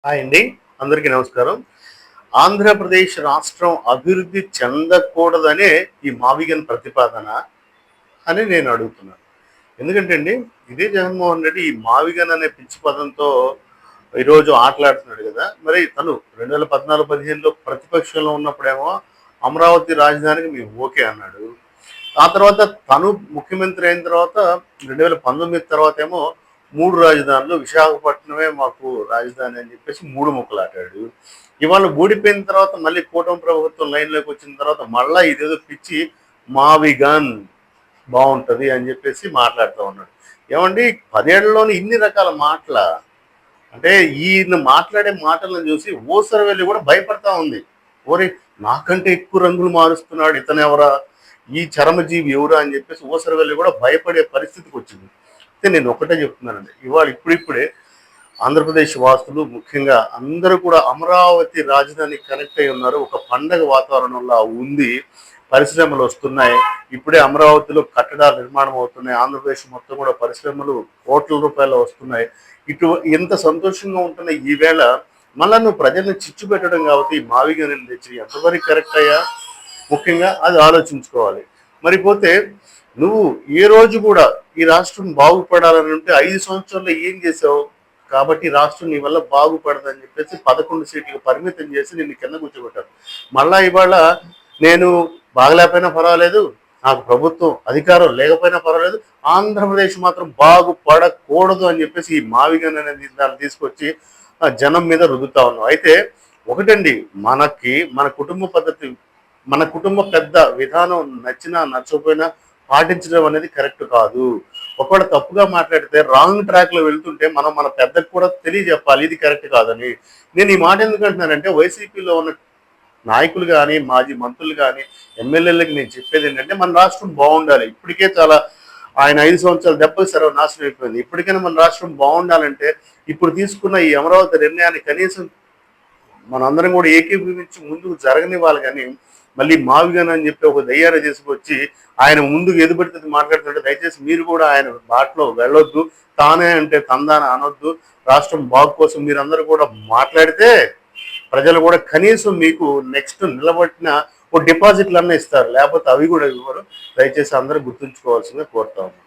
Hi అండి. అందరికీ నమస్కారం. ఆంధ్రప్రదేశ్ రాష్ట్రం అభివృద్ధి చెందకూడదనే ఈ మావిగన్ ప్రతిపాదన అని నేను అడుగుతున్నాను. ఎందుకంటే అండి, ఇదే జగన్మోహన్ రెడ్డి ఈ మావిగన్ అనే పిచ్చి పదంతో ఈరోజు ఆటలాడుతున్నాడు కదా! మరి తను 2014, 15లో ప్రతిపక్షంలో ఉన్నప్పుడేమో అమరావతి రాజధానికి మేము ఓకే అన్నాడు. ఆ తర్వాత తను ముఖ్యమంత్రి అయిన తర్వాత 2019 తర్వాత ఏమో 3 రాజధానులు విశాఖపట్నమే మాకు రాజధాని అని చెప్పేసి 3 ముక్కలాటాడు. ఇవాళ ఓడిపోయిన తర్వాత మళ్ళీ కూటమి ప్రభుత్వం లైన్‌లోకి వచ్చిన తర్వాత మళ్ళా ఇదేదో పిచ్చి మావిగన్ బావుంటది అని చెప్పేసి మాట్లాడుతా ఉన్నాడు. ఏవండీ 10 ఏళ్లలోనే ఇన్ని రకాల మాటలా? అంటే ఈయన మాట్లాడే మాటలను చూసి ఊసరవెల్లి కూడా భయపడతా ఉంది. ఓరేయ్! నాకంటే ఎక్కువ రంగులు మారుస్తున్నాడు ఇతనెవరా? ఈ చరమజీవి ఎవరా? అని చెప్పేసి ఊసరవెల్లి కూడా భయపడే పరిస్థితికొచ్చింది. అయితే నేను ఒకటే చెప్తున్నానండి. ఇవాళ ఇప్పుడిప్పుడే ఆంధ్రప్రదేశ్ వాసులు ముఖ్యంగా అందరూ కూడా అమరావతి రాజధానికి కనెక్ట్ అయ్యి ఉన్నారు. ఒక పండగ వాతావరణంలా ఉంది. పరిశ్రమలు వస్తున్నాయి. ఇప్పుడే అమరావతిలో కట్టడాలు నిర్మాణం అవుతున్నాయి. ఆంధ్రప్రదేశ్ మొత్తం కూడా పరిశ్రమలు కోట్ల రూపాయలు వస్తున్నాయి. ఎంత సంతోషంగా ఉంటున్న ఈ వేళ మళ్ళా నువ్వు ప్రజల్ని చిచ్చు పెట్టడం కాబట్టి ఈ మావిగనని తెచ్చి ఎంతవరకు కరెక్ట్ అయ్యా? ముఖ్యంగా అది ఆలోచించుకోవాలి. మరి పోతే నువ్వు ఏ రోజు కూడా ఈ రాష్ట్రం బాగుపడాలని ఉంటే 5 సంవత్సరాల్లో ఏం చేసావు? కాబట్టి రాష్ట్రం నీ వల్ల బాగుపడదని చెప్పేసి 11 సీట్లకు పరిమితం చేసి నిన్ను కింద కూర్చోబెట్టారు. మళ్ళా ఇవాళ నేను బాగలేకపోయినా పర్వాలేదు, నాకు ప్రభుత్వం అధికారం లేకపోయినా పర్వాలేదు, ఆంధ్రప్రదేశ్ మాత్రం బాగుపడకూడదు అని చెప్పేసి ఈ మావిగన్ అనేది దాన్ని తీసుకొచ్చి జనం మీద రుద్దుతా ఉన్నాం. అయితే ఒకటండి, మన కుటుంబ పద్ధతి, మన కుటుంబ పెద్ద విధానం నచ్చినా నచ్చకపోయినా పాటించడం అనేది కరెక్ట్ కాదు. ఒకవేళ తప్పుగా మాట్లాడితే రాంగ్ ట్రాక్ లో వెళ్తుంటే మనం మన పెద్దకు కూడా తెలియజెప్పాలి ఇది కరెక్ట్ కాదని. నేను ఈ మాట ఎందుకు అంటున్నానంటే వైసీపీలో ఉన్న నాయకులు కానీ, మాజీ మంత్రులు కానీ, ఎమ్మెల్యేలకి నేను చెప్పేది ఏంటంటే మన రాష్ట్రం బాగుండాలి. ఇప్పటికే చాలా ఆయన 5 సంవత్సరాలు దెబ్బకి సర్వనాశనం అయిపోయింది. ఇప్పటికైనా మన రాష్ట్రం బాగుండాలంటే ఇప్పుడు తీసుకున్న ఈ అమరావతి నిర్ణయాన్ని కనీసం మనందరం కూడా ఏకీభవించి ముందుకు జరగనివ్వాలి కానీ మళ్ళీ మావిగన్ అని చెప్పి ఒక దయ్యాన్ని తీసుకొచ్చి ఆయన ముందుకు ఎదుబెడుతుంది మాట్లాడుతుంటే దయచేసి మీరు కూడా ఆయన బాటలో వెళ్ళొద్దు. తానే అంటే తందాన అనొద్దు. రాష్ట్రం బాగు కోసం మీరందరూ కూడా మాట్లాడితే ప్రజలు కూడా కనీసం మీకు నెక్స్ట్ నిలబడిన ఓ డిపాజిట్లు అన్న ఇస్తారు, లేకపోతే అవి కూడా ఇవ్వరు. దయచేసి అందరూ గుర్తుంచుకోవాల్సిందిగా కోరుతా ఉన్నాను.